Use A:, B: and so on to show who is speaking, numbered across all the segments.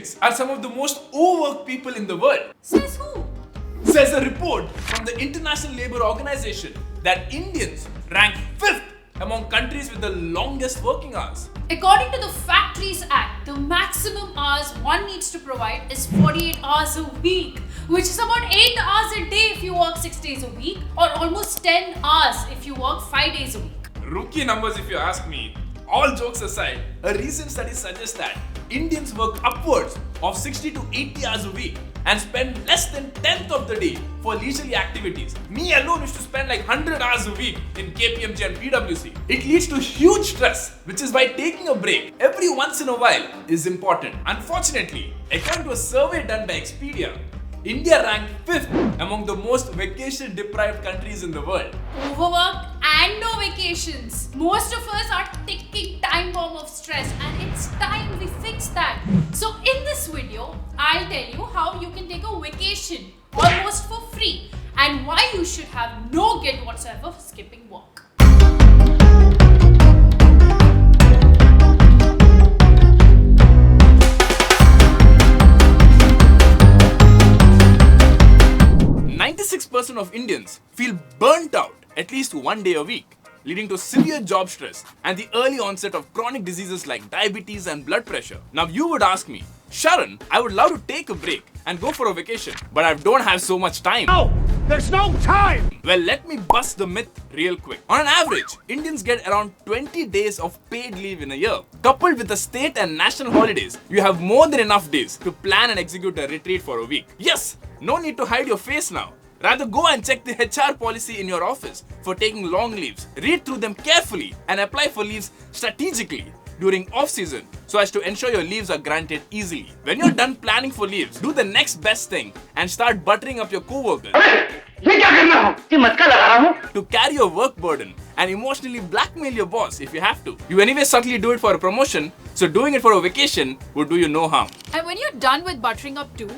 A: Indians are some of the most overworked people in the world.
B: Says who?
A: Says a report from the International Labour Organization that Indians rank 5th among countries with the longest working hours.
B: According to the Factories Act, the maximum hours one needs to provide is 48 hours a week, which is about 8 hours a day if you work 6 days a week, or almost 10 hours if you work 5 days a week.
A: Rookie numbers if you ask me. All jokes aside, a recent study suggests that Indians work upwards of 60 to 80 hours a week and spend less than 10th of the day for leisurely activities. Me alone used to spend like 100 hours a week in KPMG and PwC. It leads to huge stress, which is why taking a break every once in a while is important. Unfortunately, according to a survey done by Expedia, India ranked 5th among the most vacation-deprived countries in the world.
B: Overwork and no vacations. Most of us are ticking time bomb of stress, and it's time we fix that. So in this video, I'll tell you how you can take a vacation almost for free and why you should have no guilt whatsoever for skipping work.
A: Percent of Indians feel burnt out at least one day a week, leading to severe job stress and the early onset of chronic diseases like diabetes and blood pressure. Now you would ask me, Sharan, I would love to take a break and go for a vacation, but I don't have so much time.
C: No, there's no time!
A: Well, let me bust the myth real quick. On an average, Indians get around 20 days of paid leave in a year. Coupled with the state and national holidays, you have more than enough days to plan and execute a retreat for a week. Yes, no need to hide your face now. Rather, go and check the HR policy in your office for taking long leaves. Read through them carefully and apply for leaves strategically during off-season so as to ensure your leaves are granted easily. When you're done planning for leaves, do the next best thing and start buttering up your co-workers to carry your work burden and emotionally blackmail your boss if you have to. You anyway subtly do it for a promotion, so doing it for a vacation would do you no harm.
B: And when you're done with buttering up too,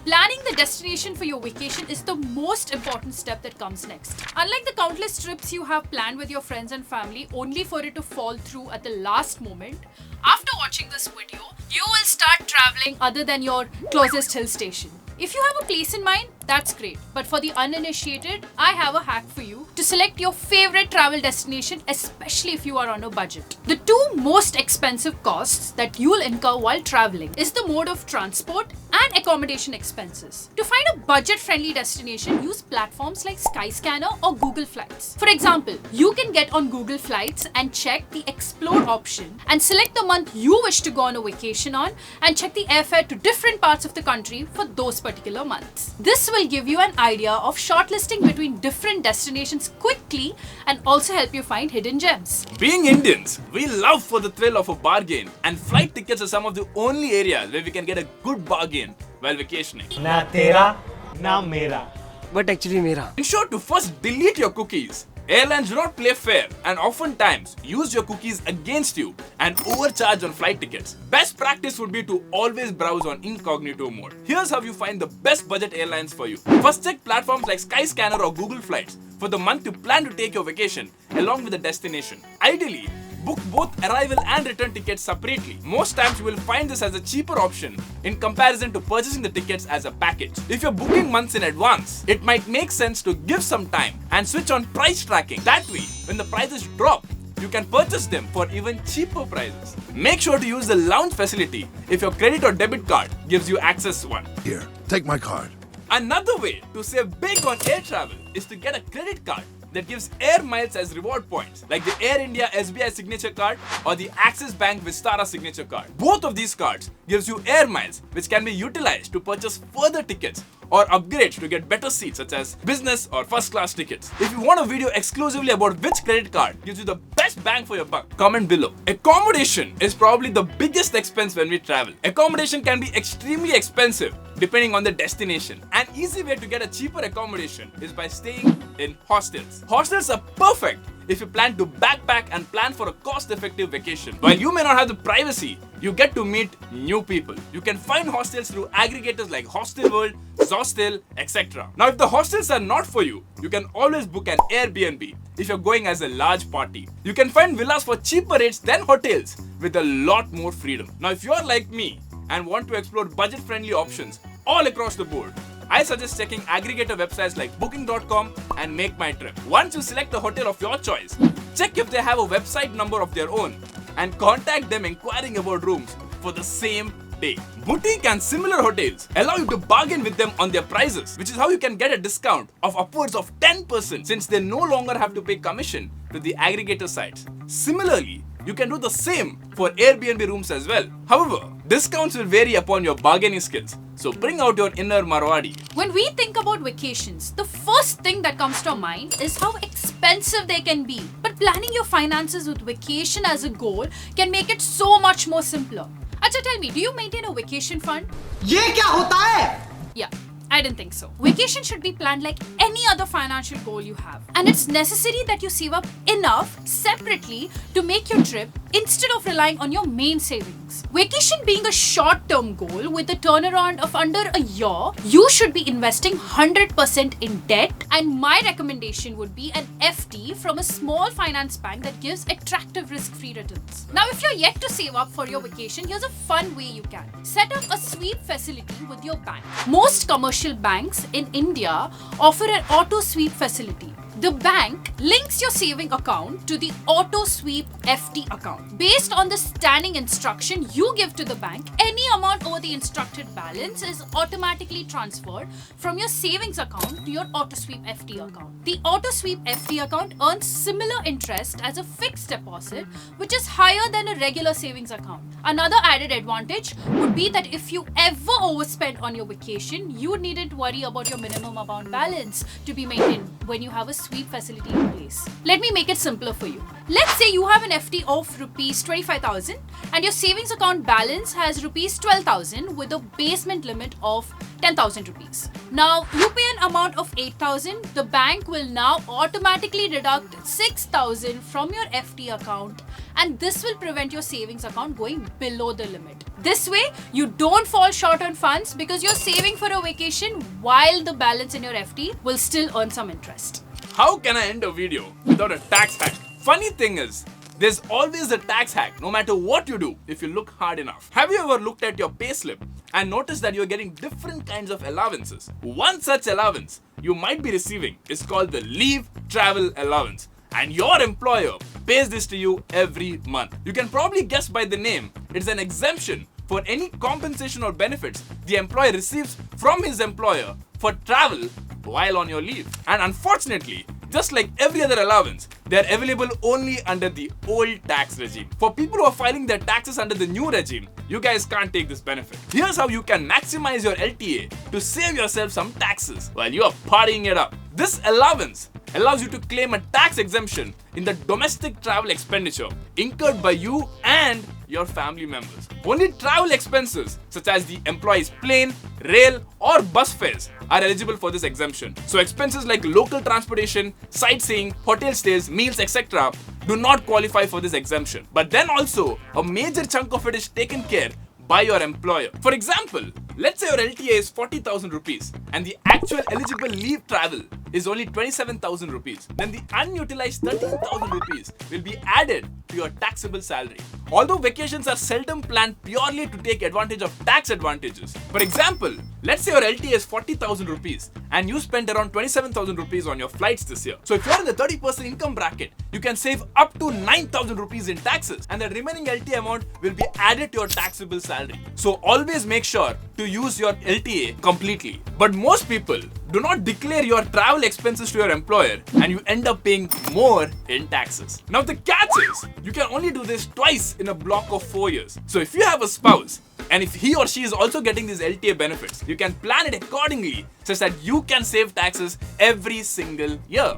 B: planning the destination for your vacation is the most important step that comes next. Unlike the countless trips you have planned with your friends and family only for it to fall through at the last moment, after watching this video, you will start traveling other than your closest hill station. If you have a place in mind, that's great. But for the uninitiated, I have a hack for you to select your favorite travel destination, especially if you are on a budget. The two most expensive costs that you'll incur while traveling is the mode of transport and accommodation expenses. To find a budget-friendly destination, use platforms like Skyscanner or Google Flights. For example, you can get on Google Flights and check the Explore option and select the month you wish to go on a vacation on and check the airfare to different parts of the country for those particular months. This will give you an idea of shortlisting between different destinations quickly and also help you find hidden gems.
A: Being Indians, we love for the thrill of a bargain, and flight tickets are some of the only areas where we can get a good bargain while vacationing.
C: Na tera, na mera.
D: But actually mera.
A: Ensure to first delete your cookies. Airlines do not play fair and oftentimes use your cookies against you and overcharge on flight tickets. Best practice would be to always browse on incognito mode. Here's how you find the best budget airlines for you. First, check platforms like Skyscanner or Google Flights for the month you plan to take your vacation along with the destination. Ideally, book both arrival and return tickets separately. Most times you will find this as a cheaper option in comparison to purchasing the tickets as a package. If you're booking months in advance, it might make sense to give some time and switch on price tracking. That way, when the prices drop, you can purchase them for even cheaper prices. Make sure to use the lounge facility if your credit or debit card gives you access to one.
E: Here, take my card.
A: Another way to save big on air travel is to get a credit card that gives air miles as reward points, like the Air India SBI signature card or the Axis Bank Vistara signature card. Both of these cards gives you air miles which can be utilized to purchase further tickets or upgrades to get better seats such as business or first class tickets. If you want a video exclusively about which credit card gives you the best bang for your buck, comment below. Accommodation is probably the biggest expense when we travel. Accommodation can be extremely expensive depending on the destination. An easy way to get a cheaper accommodation is by staying in hostels. Hostels are perfect if you plan to backpack and plan for a cost-effective vacation. While you may not have the privacy, you get to meet new people. You can find hostels through aggregators like Hostel World, Zostel, etc. Now, if the hostels are not for you, you can always book an Airbnb if you're going as a large party. You can find villas for cheaper rates than hotels with a lot more freedom. Now, if you're like me and want to explore budget-friendly options all across the board, I suggest checking aggregator websites like booking.com and Make My Trip. Once you select the hotel of your choice, check if they have a website number of their own and contact them inquiring about rooms for the same day. Boutique and similar hotels allow you to bargain with them on their prices, which is how you can get a discount of upwards of 10% since they no longer have to pay commission to the aggregator sites. Similarly, you can do the same for Airbnb rooms as well. However, discounts will vary upon your bargaining skills, so bring out your inner Marwadi.
B: When we think about vacations, the first thing that comes to our mind is how expensive they can be. But planning your finances with vacation as a goal can make it so much more simpler. Acha, tell me, do you maintain a vacation fund?
D: ये क्या होता है?
B: Yeah, I didn't think so. Vacation should be planned like any other financial goal you have. And it's necessary that you save up enough separately to make your trip instead of relying on your main savings. Vacation being a short-term goal with a turnaround of under a year, you should be investing 100% in debt, and my recommendation would be an FD from a small finance bank that gives attractive risk-free returns. Now, if you're yet to save up for your vacation, here's a fun way you can. Set up a sweep facility with your bank. Most commercial banks in India offer an auto sweep facility. The bank links your saving account to the auto sweep FD account. Based on the standing instruction you give to the bank, any amount over the instructed balance is automatically transferred from your savings account to your auto sweep FD account. The auto sweep FD account earns similar interest as a fixed deposit, which is higher than a regular savings account. Another added advantage would be that if you ever overspend on your vacation, you needn't worry about your minimum amount balance to be maintained when you have a sweep facility in place. Let me make it simpler for you. Let's say you have an FD of rupees 25,000 and your savings account balance has rupees 12,000 with a basement limit of 10,000 rupees. Now you pay an amount of 8,000. The bank will now automatically deduct 6,000 from your FD account, and this will prevent your savings account going below the limit. This way, you don't fall short on funds because you're saving for a vacation while the balance in your FD will still earn some interest.
A: How can I end a video without a tax hack? Funny thing is, there's always a tax hack no matter what you do if you look hard enough. Have you ever looked at your payslip and noticed that you're getting different kinds of allowances? One such allowance you might be receiving is called the leave travel allowance, and your employer pays this to you every month. You can probably guess by the name, it's an exemption for any compensation or benefits the employee receives from his employer for travel while on your leave. And unfortunately, just like every other allowance, they are available only under the old tax regime. For people who are filing their taxes under the new regime, you guys can't take this benefit. Here's how you can maximize your LTA to save yourself some taxes while you are partying it up. This allowance allows you to claim a tax exemption in the domestic travel expenditure incurred by you and your family members. Only travel expenses such as the employee's plane, rail or bus fares are eligible for this exemption. So expenses like local transportation, sightseeing, hotel stays, meals, etc. do not qualify for this exemption. But then also, a major chunk of it is taken care by your employer. For example, let's say your LTA is 40,000 rupees and the actual eligible leave travel is only 27,000 rupees. Then the unutilized 13,000 rupees will be added to your taxable salary. Although vacations are seldom planned purely to take advantage of tax advantages. For example, let's say your LTA is 40,000 rupees and you spent around 27,000 rupees on your flights this year. So if you're in the 30% income bracket, you can save up to 9,000 rupees in taxes, and the remaining LTA amount will be added to your taxable salary. So always make sure to use your LTA completely. But most people do not declare your travel expenses to your employer and you end up paying more in taxes. Now the catch is, you can only do this twice in a block of 4 years. So if you have a spouse and if he or she is also getting these LTA benefits, you can plan it accordingly such that you can save taxes every single year.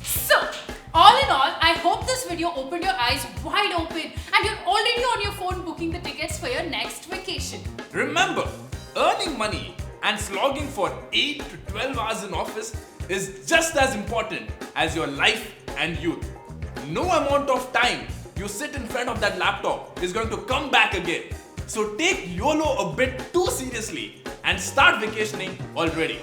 B: So, all in all, I hope this video opened your eyes wide open and you're already on your phone booking the tickets for your next vacation.
A: Remember, earning money and slogging for 8 to 12 hours in office is just as important as your life and youth. No amount of time you sit in front of that laptop is going to come back again. So take YOLO a bit too seriously and start vacationing already.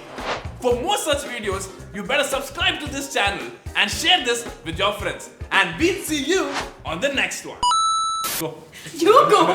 A: For more such videos, you better subscribe to this channel and share this with your friends. And we'll see you on the next one. Go.
B: You go.